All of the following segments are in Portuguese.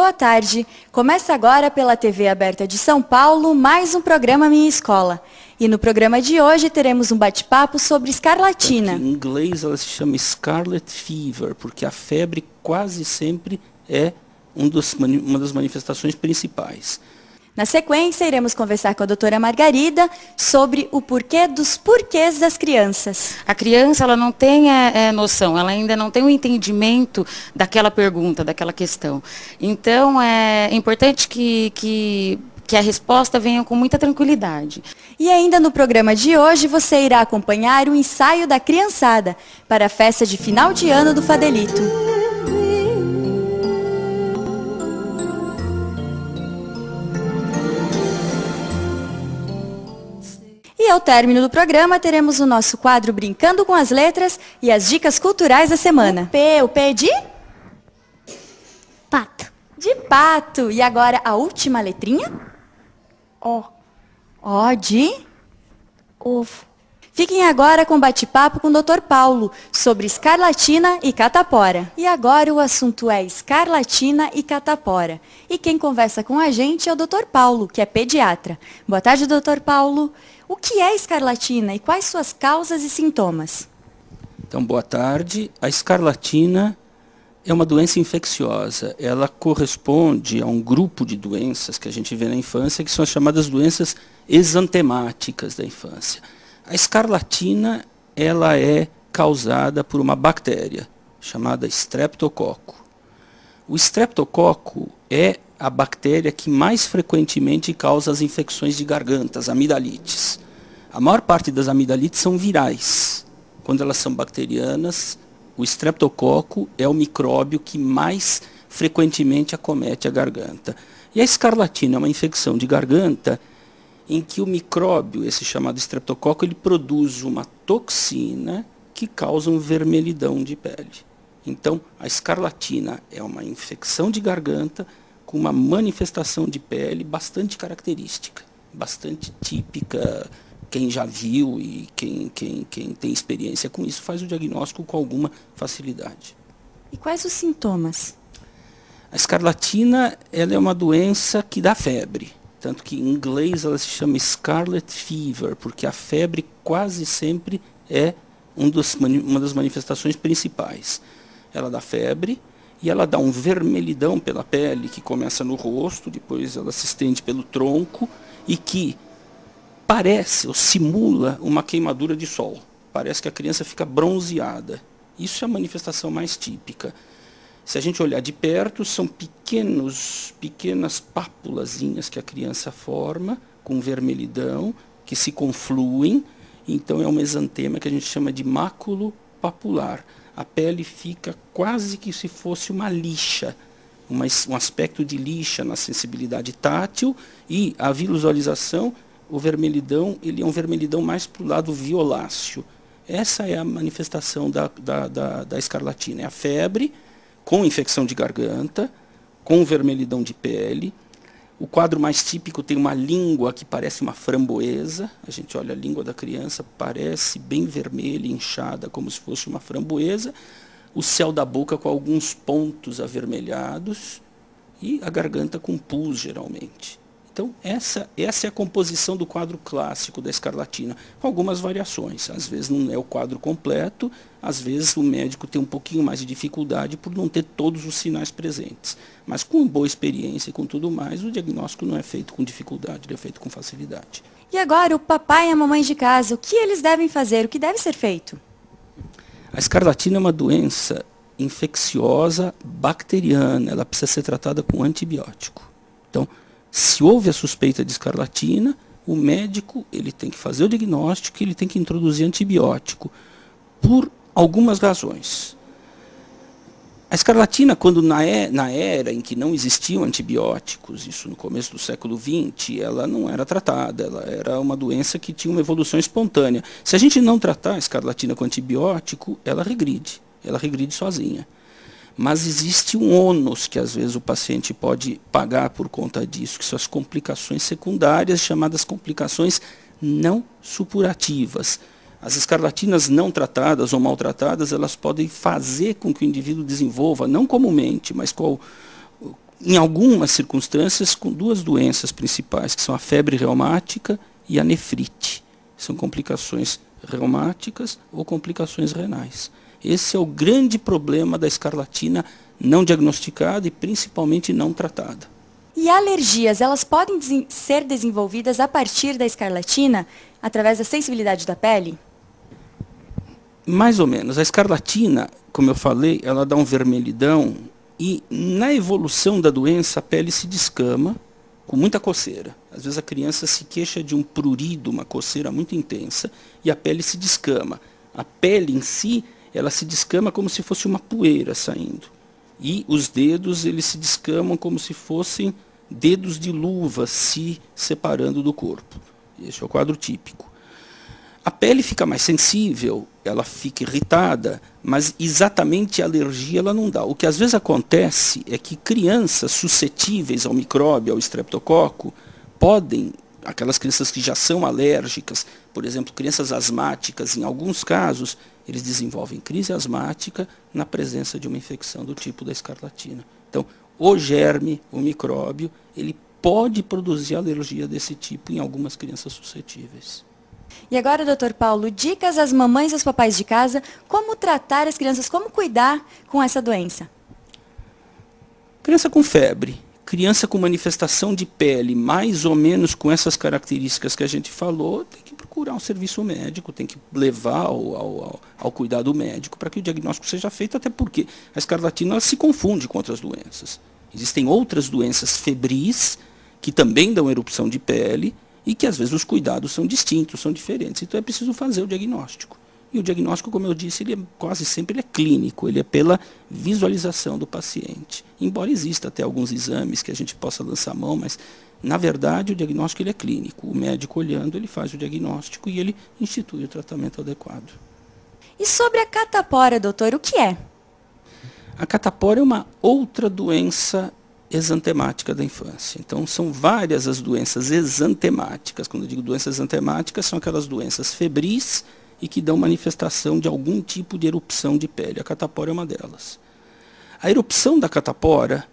boa tarde. Começa agora pela TV Aberta de São Paulo mais um programa Minha Escola. E no programa de hoje teremos um bate-papo sobre escarlatina. Em inglês ela se chama Scarlet Fever, porque a febre quase sempre é uma das manifestações principais. Na sequência, iremos conversar com a doutora Margarida sobre o porquê dos porquês das crianças. A criança ela não tem noção, ela ainda não tem o entendimento daquela pergunta, daquela questão. Então, é importante que a resposta venha com muita tranquilidade. E ainda no programa de hoje, você irá acompanhar o ensaio da criançada para a festa de final de ano do Fadelito. E ao término do programa, teremos o nosso quadro Brincando com as Letras e as dicas culturais da semana. O P de? Pato. De pato. E agora a última letrinha? O. O de? Ovo. Fiquem agora com bate-papo com o Dr. Paulo sobre escarlatina e catapora. E agora o assunto é escarlatina e catapora. E quem conversa com a gente é o Dr. Paulo, que é pediatra. Boa tarde, Dr. Paulo. O que é escarlatina e quais suas causas e sintomas? Então, boa tarde. A escarlatina é uma doença infecciosa. Ela corresponde a um grupo de doenças que a gente vê na infância, que são as chamadas doenças exantemáticas da infância. A escarlatina, ela é causada por uma bactéria chamada Streptococcus. O Streptococcus é a bactéria que mais frequentemente causa as infecções de garganta, as amidalites. A maior parte das amidalites são virais. Quando elas são bacterianas, o Streptococcus é o micróbio que mais frequentemente acomete a garganta. E a escarlatina é uma infecção de garganta em que o micróbio, esse chamado Streptococcus, ele produz uma toxina que causa um vermelhidão de pele. Então, a escarlatina é uma infecção de garganta com uma manifestação de pele bastante característica, bastante típica. Quem já viu e quem tem experiência com isso faz o diagnóstico com alguma facilidade. E quais os sintomas? A escarlatina ela é uma doença que dá febre. Tanto que em inglês ela se chama Scarlet Fever, porque a febre quase sempre é uma das manifestações principais. Ela dá febre e ela dá um vermelhidão pela pele, que começa no rosto, depois ela se estende pelo tronco e que parece ou simula uma queimadura de sol. Parece que a criança fica bronzeada. Isso é a manifestação mais típica. Se a gente olhar de perto, são pequenas pápulazinhas que a criança forma, com vermelhidão, que se confluem. Então é um mesantema que a gente chama de máculo papular. A pele fica quase que se fosse uma lixa, um aspecto de lixa na sensibilidade tátil, e a visualização, o vermelhidão, ele é um vermelhidão mais para o lado violáceo. Essa é a manifestação da escarlatina, é a febre, com infecção de garganta, com vermelhidão de pele. O quadro mais típico tem uma língua que parece uma framboesa. A gente olha a língua da criança, parece bem vermelha, inchada, como se fosse uma framboesa. O céu da boca com alguns pontos avermelhados e a garganta com pus, geralmente. Então, essa é a composição do quadro clássico da escarlatina, com algumas variações. Às vezes não é o quadro completo, às vezes o médico tem um pouquinho mais de dificuldade por não ter todos os sinais presentes. Mas com boa experiência e com tudo mais, o diagnóstico não é feito com dificuldade, ele é feito com facilidade. E agora, o papai e a mamãe de casa, o que eles devem fazer, o que deve ser feito? A escarlatina é uma doença infecciosa bacteriana, ela precisa ser tratada com antibiótico. Então, se houve a suspeita de escarlatina, o médico ele tem que fazer o diagnóstico e ele tem que introduzir antibiótico, por algumas razões. A escarlatina, quando na era em que não existiam antibióticos, isso no começo do século XX, ela não era tratada, ela era uma doença que tinha uma evolução espontânea. Se a gente não tratar a escarlatina com antibiótico, ela regride sozinha. Mas existe um ônus que às vezes o paciente pode pagar por conta disso, que são as complicações secundárias, chamadas complicações não supurativas. As escarlatinas não tratadas ou maltratadas, elas podem fazer com que o indivíduo desenvolva, não comumente, mas em algumas circunstâncias, com duas doenças principais, que são a febre reumática e a nefrite. São complicações reumáticas ou complicações renais. Esse é o grande problema da escarlatina não diagnosticada e principalmente não tratada. E alergias, elas podem ser desenvolvidas a partir da escarlatina, através da sensibilidade da pele? Mais ou menos. A escarlatina, como eu falei, ela dá um vermelhidão e na evolução da doença a pele se descama com muita coceira. Às vezes a criança se queixa de um prurido, uma coceira muito intensa, e a pele se descama. A pele em si, ela se descama como se fosse uma poeira saindo. E os dedos, eles se descamam como se fossem dedos de luva se separando do corpo. Esse é o quadro típico. A pele fica mais sensível, ela fica irritada, mas exatamente a alergia ela não dá. O que às vezes acontece é que crianças suscetíveis ao micróbio, ao estreptococo, podem, aquelas crianças que já são alérgicas, por exemplo, crianças asmáticas, em alguns casos, eles desenvolvem crise asmática na presença de uma infecção do tipo da escarlatina. Então, o germe, o micróbio, ele pode produzir alergia desse tipo em algumas crianças suscetíveis. E agora, doutor Paulo, dicas às mamães e aos papais de casa, como tratar as crianças, como cuidar com essa doença? Criança com febre, criança com manifestação de pele, mais ou menos com essas características que a gente falou, tem que procurar um serviço médico, tem que levar ao cuidado médico para que o diagnóstico seja feito, até porque a escarlatina ela se confunde com outras doenças. Existem outras doenças febris que também dão erupção de pele, e que às vezes os cuidados são distintos, são diferentes. Então é preciso fazer o diagnóstico. E o diagnóstico, como eu disse, quase sempre é clínico, ele é pela visualização do paciente. Embora exista até alguns exames que a gente possa lançar a mão, mas na verdade o diagnóstico ele é clínico. O médico olhando, ele faz o diagnóstico e ele institui o tratamento adequado. E sobre a catapora, doutor, o que é? A catapora é uma outra doença exantemática da infância. Então, são várias as doenças exantemáticas. Quando eu digo doenças exantemáticas, são aquelas doenças febris e que dão manifestação de algum tipo de erupção de pele. A catapora é uma delas. A erupção da catapora...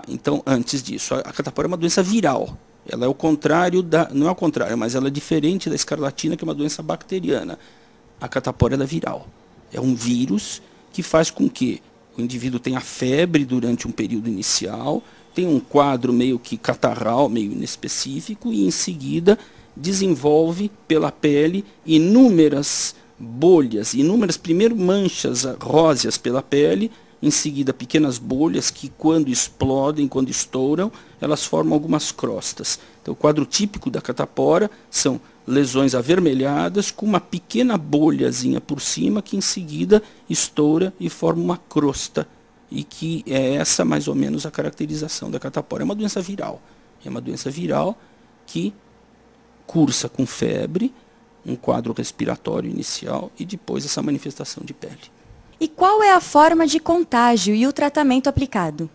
então, antes disso, a catapora é uma doença viral. Ela é o contrário da... Não é o contrário, mas ela é diferente da escarlatina, que é uma doença bacteriana. A catapora ela é viral. É um vírus que faz com que o indivíduo tenha febre durante um período inicial, tem um quadro meio que catarral, meio inespecífico, e em seguida desenvolve pela pele inúmeras bolhas, inúmeras primeiro manchas róseas pela pele, em seguida pequenas bolhas que quando explodem, quando estouram, elas formam algumas crostas. Então o quadro típico da catapora são lesões avermelhadas com uma pequena bolhazinha por cima que em seguida estoura e forma uma crosta. E que é essa mais ou menos a caracterização da catapora. É uma doença viral. É uma doença viral que cursa com febre, um quadro respiratório inicial e depois essa manifestação de pele. E qual é a forma de contágio e o tratamento aplicado?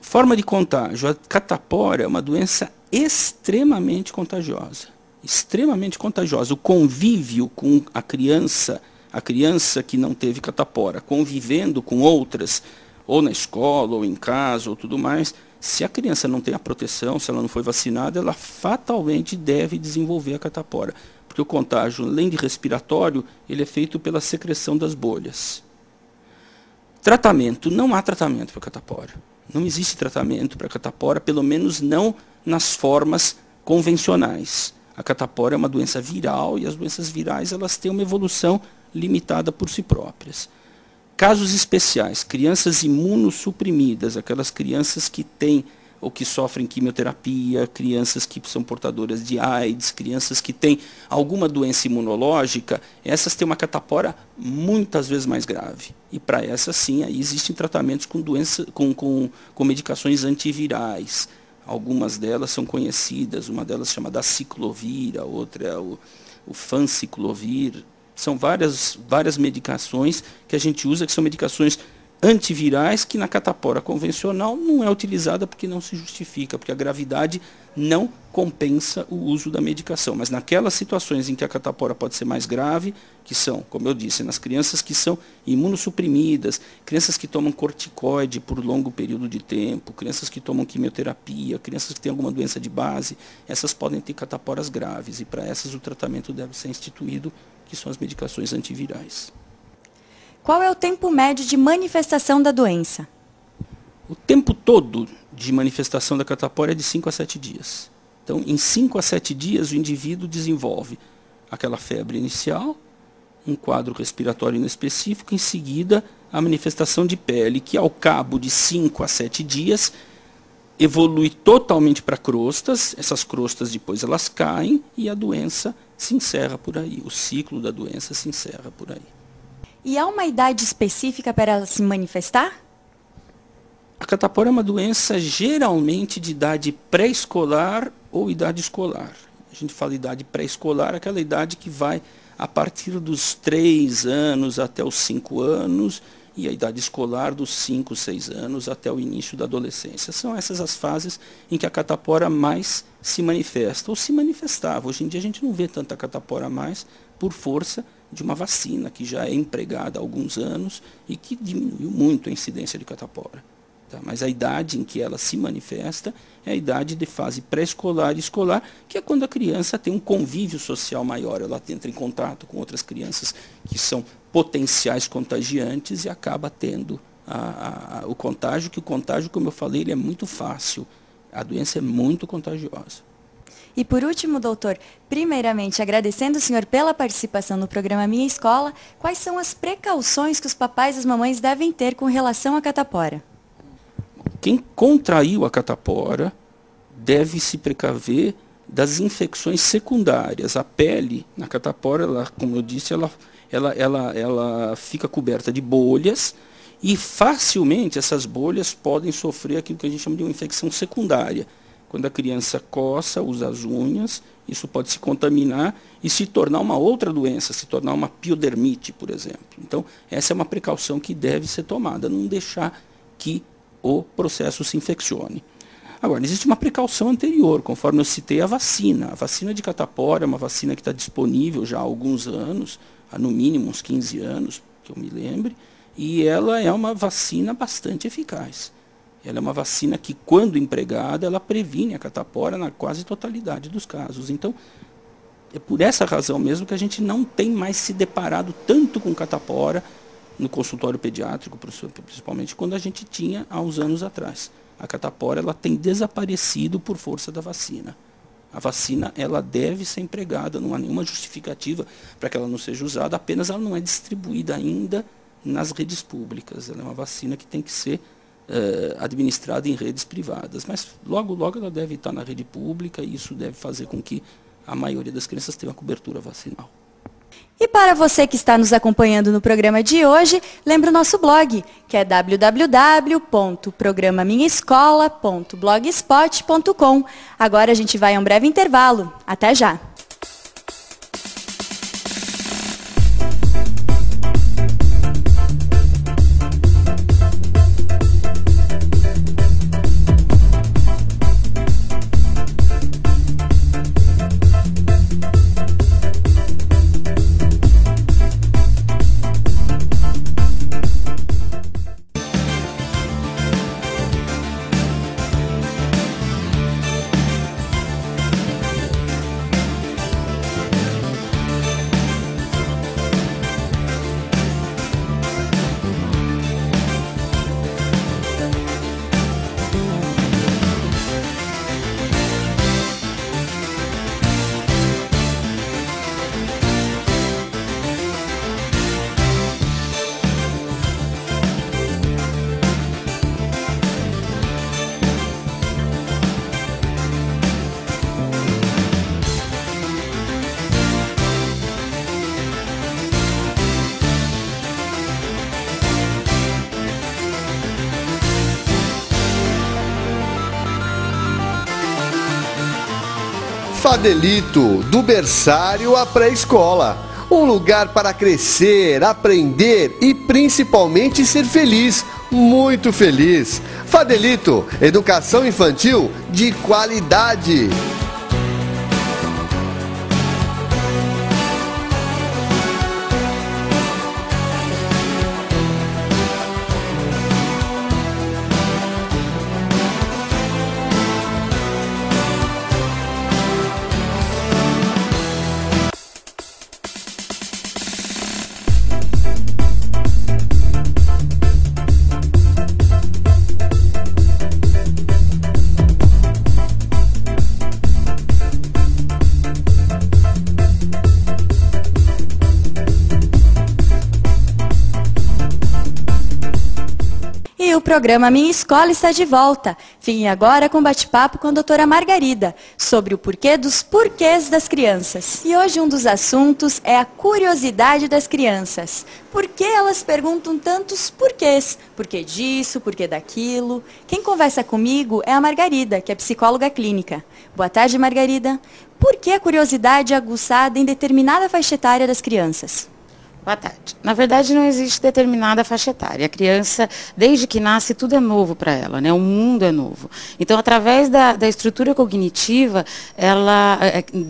Forma de contágio. A catapora é uma doença extremamente contagiosa. Extremamente contagiosa. O convívio com a criança que não teve catapora, convivendo com outras, ou na escola, ou em casa, ou tudo mais, se a criança não tem a proteção, se ela não foi vacinada, ela fatalmente deve desenvolver a catapora. Porque o contágio, além de respiratório, ele é feito pela secreção das bolhas. Tratamento. Não há tratamento para catapora. Não existe tratamento para catapora, pelo menos não nas formas convencionais. A catapora é uma doença viral e as doenças virais elas têm uma evolução limitada por si próprias. Casos especiais, crianças imunossuprimidas, aquelas crianças que têm ou que sofrem quimioterapia, crianças que são portadoras de AIDS, crianças que têm alguma doença imunológica, essas têm uma catapora muitas vezes mais grave. E para essas sim, aí existem tratamentos com medicações antivirais. Algumas delas são conhecidas, uma delas chama da ciclovir, a outra é o fanciclovir. São várias medicações que a gente usa, que são medicações antivirais que na catapora convencional não é utilizada porque não se justifica, porque a gravidade não compensa o uso da medicação. Mas naquelas situações em que a catapora pode ser mais grave, que são, como eu disse, nas crianças que são imunossuprimidas, crianças que tomam corticoide por longo período de tempo, crianças que tomam quimioterapia, crianças que têm alguma doença de base, essas podem ter cataporas graves e para essas o tratamento deve ser instituído, que são as medicações antivirais. Qual é o tempo médio de manifestação da doença? O tempo todo de manifestação da catapora é de 5 a 7 dias. Então, em 5 a 7 dias, o indivíduo desenvolve aquela febre inicial, um quadro respiratório inespecífico, em seguida a manifestação de pele, que ao cabo de 5 a 7 dias evolui totalmente para crostas, essas crostas depois elas caem e a doença se encerra por aí, o ciclo da doença se encerra por aí. E há uma idade específica para ela se manifestar? A catapora é uma doença geralmente de idade pré-escolar ou idade escolar. A gente fala idade pré-escolar, aquela idade que vai a partir dos 3 anos até os 5 anos, e a idade escolar dos 5, 6 anos até o início da adolescência. São essas as fases em que a catapora mais se manifesta, ou se manifestava. Hoje em dia a gente não vê tanta catapora mais por força de uma vacina que já é empregada há alguns anos e que diminuiu muito a incidência de catapora. Tá? Mas a idade em que ela se manifesta é a idade de fase pré-escolar e escolar, que é quando a criança tem um convívio social maior, ela entra em contato com outras crianças que são potenciais contagiantes e acaba tendo o contágio, que o contágio, como eu falei, ele é muito fácil. A doença é muito contagiosa. E por último, doutor, primeiramente agradecendo o senhor pela participação no programa Minha Escola, quais são as precauções que os papais e as mamães devem ter com relação à catapora? Quem contraiu a catapora deve se precaver das infecções secundárias. A pele na catapora, ela, como eu disse, ela fica coberta de bolhas e facilmente essas bolhas podem sofrer aquilo que a gente chama de uma infecção secundária. Quando a criança coça, usa as unhas, isso pode se contaminar e se tornar uma outra doença, se tornar uma piodermite, por exemplo. Então, essa é uma precaução que deve ser tomada, não deixar que o processo se infeccione. Agora, existe uma precaução anterior, conforme eu citei a vacina. A vacina de catapora é uma vacina que está disponível já há alguns anos, há no mínimo uns 15 anos, que eu me lembre, e ela é uma vacina bastante eficaz. Ela é uma vacina que, quando empregada, ela previne a catapora na quase totalidade dos casos. Então, é por essa razão mesmo que a gente não tem mais se deparado tanto com catapora no consultório pediátrico, principalmente quando a gente tinha há uns anos atrás. A catapora ela tem desaparecido por força da vacina. A vacina ela deve ser empregada, não há nenhuma justificativa para que ela não seja usada, apenas ela não é distribuída ainda nas redes públicas. Ela é uma vacina que tem que ser administrada em redes privadas, mas logo, logo ela deve estar na rede pública e isso deve fazer com que a maioria das crianças tenha cobertura vacinal. E para você que está nos acompanhando no programa de hoje, lembra o nosso blog, que é www.programaminhaescola.blogspot.com. Agora a gente vai a um breve intervalo. Até já! Fadelito, do berçário à pré-escola. Um lugar para crescer, aprender e principalmente ser feliz, muito feliz. Fadelito, educação infantil de qualidade. E o programa Minha Escola está de volta. Fiquem agora com bate-papo com a doutora Margarida, sobre o porquê dos porquês das crianças. E hoje um dos assuntos é a curiosidade das crianças. Por que elas perguntam tantos porquês? Por que disso, por que daquilo? Quem conversa comigo é a Margarida, que é psicóloga clínica. Boa tarde, Margarida. Por que a curiosidade é aguçada em determinada faixa etária das crianças? Boa tarde. Na verdade, não existe determinada faixa etária. A criança, desde que nasce, tudo é novo para ela, né? O mundo é novo. Então, através da estrutura cognitiva,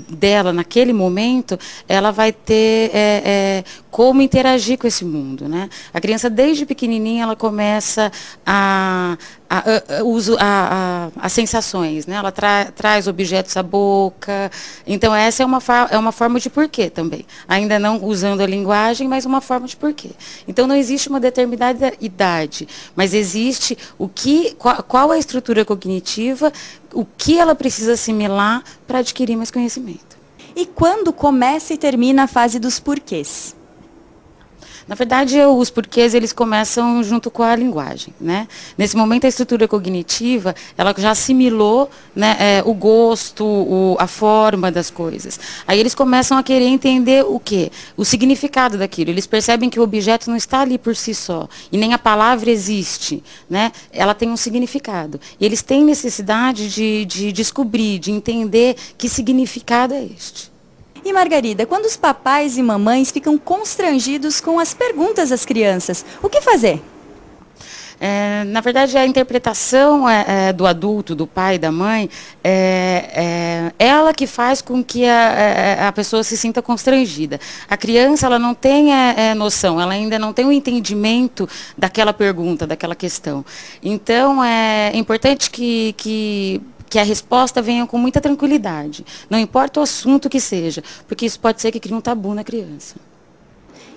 dela, naquele momento, ela vai ter como interagir com esse mundo, né? A criança, desde pequenininha, ela começa as sensações, né? Ela traz objetos à boca. Então, essa é uma forma de porquê também. Ainda não usando a linguagem, mas uma forma de porquê. Então, não existe uma determinada idade, mas existe qual é a estrutura cognitiva, o que ela precisa assimilar para adquirir mais conhecimento. E quando começa e termina a fase dos porquês? Na verdade, os porquês, eles começam junto com a linguagem, né? Nesse momento, a estrutura cognitiva, ela já assimilou, né, o gosto, a forma das coisas. Aí eles começam a querer entender o quê? O significado daquilo. Eles percebem que o objeto não está ali por si só, e nem a palavra existe, né? Ela tem um significado. E eles têm necessidade de descobrir, de entender que significado é este. E Margarida, quando os papais e mamães ficam constrangidos com as perguntas das crianças, o que fazer? Na verdade, a interpretação do adulto, do pai, da mãe, ela que faz com que a pessoa se sinta constrangida. A criança, ela não tem noção, ela ainda não tem o entendimento daquela pergunta, daquela questão. Então, é importante que a resposta venha com muita tranquilidade. Não importa o assunto que seja, porque isso pode ser que crie um tabu na criança.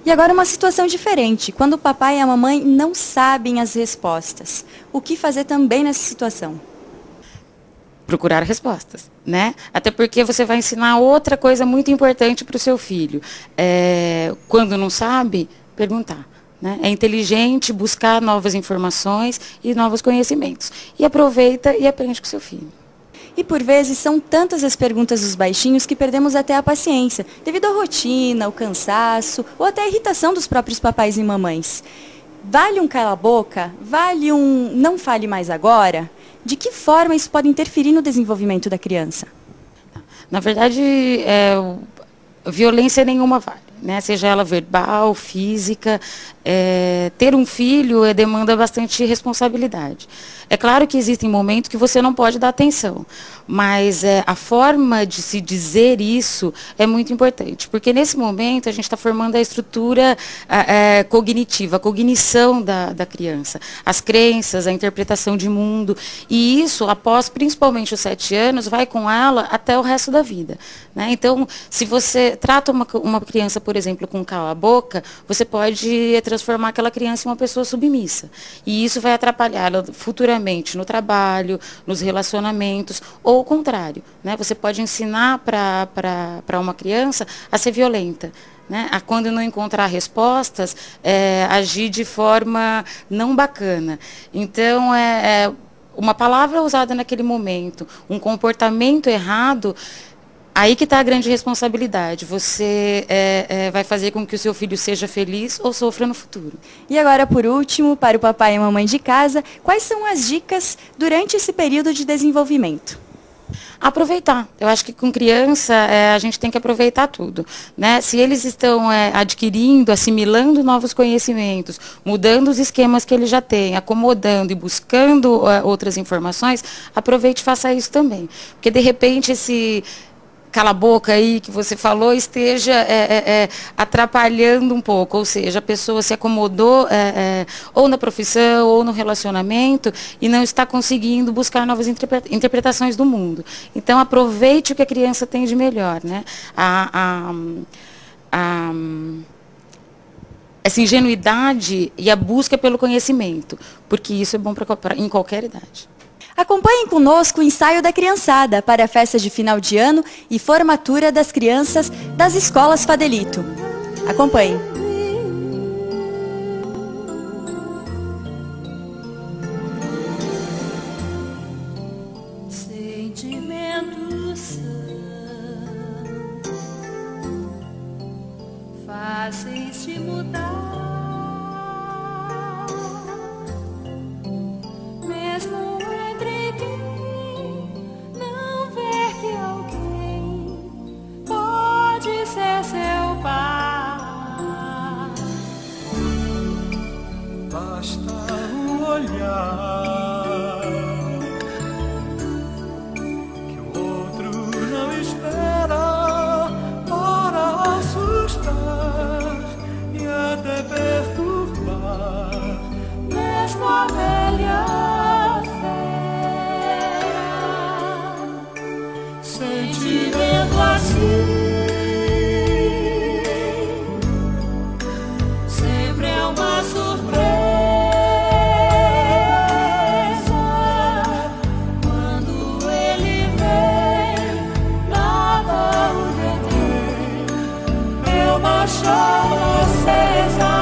E agora uma situação diferente, quando o papai e a mamãe não sabem as respostas. O que fazer também nessa situação? Procurar respostas, né? Até porque você vai ensinar outra coisa muito importante para o seu filho. Quando não sabe, perguntar. Né? É inteligente buscar novas informações e novos conhecimentos. E aproveita e aprende com o seu filho. E por vezes são tantas as perguntas dos baixinhos que perdemos até a paciência, devido à rotina, o cansaço ou até a irritação dos próprios papais e mamães. Vale um cala-boca? Vale um não fale mais agora? De que forma isso pode interferir no desenvolvimento da criança? Na verdade, violência nenhuma vale, né? Seja ela verbal, física. Ter um filho demanda bastante responsabilidade. É claro que existem momentos que você não pode dar atenção, mas a forma de se dizer isso é muito importante, porque nesse momento a gente está formando a estrutura cognitiva, a cognição da criança, as crenças, a interpretação de mundo, e isso, após principalmente os 7 anos, vai com ela até o resto da vida, né? Então, se você trata uma criança, por exemplo, com cala-boca, você pode transformar aquela criança em uma pessoa submissa, e isso vai atrapalhá-la futuramente no trabalho, nos relacionamentos, ou o contrário, né? Você pode ensinar para uma criança a ser violenta, né? A quando não encontrar respostas, agir de forma não bacana. Então, uma palavra usada naquele momento, um comportamento errado, aí que está a grande responsabilidade. Você vai fazer com que o seu filho seja feliz ou sofra no futuro. E agora, por último, para o papai e mamãe de casa, quais são as dicas durante esse período de desenvolvimento? Aproveitar. Eu acho que com criança a gente tem que aproveitar tudo, né? Se eles estão adquirindo, assimilando novos conhecimentos, mudando os esquemas que eles já têm, acomodando e buscando outras informações, aproveite e faça isso também. Porque de repente esse cala a boca aí que você falou esteja atrapalhando um pouco, ou seja, a pessoa se acomodou ou na profissão ou no relacionamento e não está conseguindo buscar novas interpretações do mundo. Então aproveite o que a criança tem de melhor, né? Essa ingenuidade e a busca pelo conhecimento, porque isso é bom em qualquer idade. Acompanhem conosco o ensaio da criançada para a festa de final de ano e formatura das crianças das escolas Fadelito. Acompanhem. Sentimentos são fáceis de mudar. Mesmo entre quem não vê que alguém pode ser seu par. Basta um olhar que o outro não espera para assustar e até perturbar. Mesmo a velha sentimento assim sempre é uma surpresa quando ele vem nada o detém. É uma chama acesa.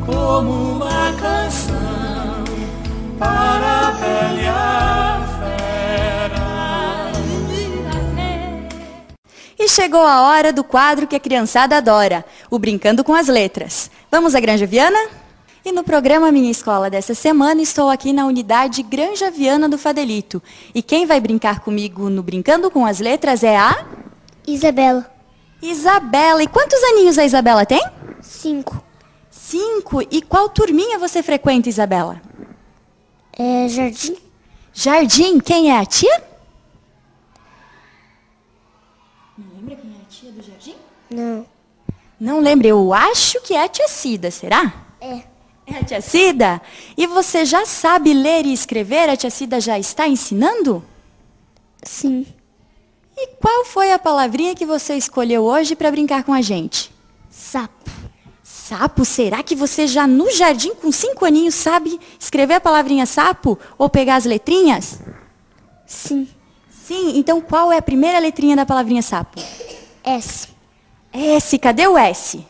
Como uma canção para a velha fera. E chegou a hora do quadro que a criançada adora, o Brincando com as Letras. Vamos à Granja Viana? E no programa Minha Escola dessa semana, estou aqui na unidade Granja Viana do Fadelito. E quem vai brincar comigo no Brincando com as Letras é a... Isabela. Isabela. E quantos aninhos a Isabela tem? 5. 5. E qual turminha você frequenta, Isabela? Jardim. Jardim. Quem é a tia? Não lembra quem é a tia do Jardim? Não. Não lembra. Eu acho que é a tia Cida, será? É. É a tia Cida? E você já sabe ler e escrever? A tia Cida já está ensinando? Sim. E qual foi a palavrinha que você escolheu hoje para brincar com a gente? Sapo. Sapo? Será que você já no jardim com 5 aninhos sabe escrever a palavrinha sapo? Ou pegar as letrinhas? Sim. Sim, então qual é a primeira letrinha da palavrinha sapo? S. S, cadê o S?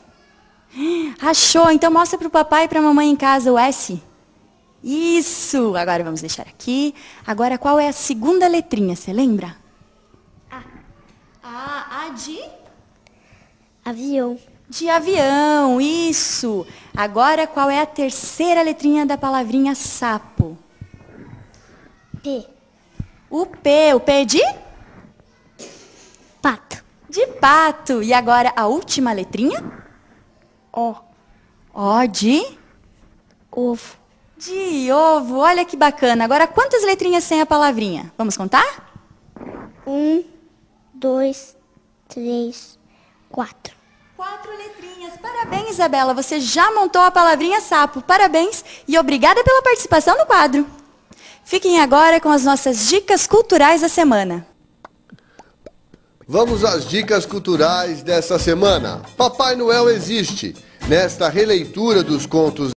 Achou, então mostra para o papai e para a mamãe em casa o S. Isso! Agora vamos deixar aqui. Agora, qual é a segunda letrinha, você lembra? A de? Avião. De avião, isso! Agora, qual é a terceira letrinha da palavrinha sapo? P. O P é de? Pato. De pato. E agora, a última letrinha? O. O de? Ovo. De ovo. Olha que bacana. Agora, quantas letrinhas tem a palavrinha? Vamos contar? 1, 2, 3, 4. 4 letrinhas. Parabéns, Isabela. Você já montou a palavrinha sapo. Parabéns e obrigada pela participação no quadro. Fiquem agora com as nossas dicas culturais da semana. Vamos às dicas culturais dessa semana. Papai Noel existe. Nesta releitura dos contos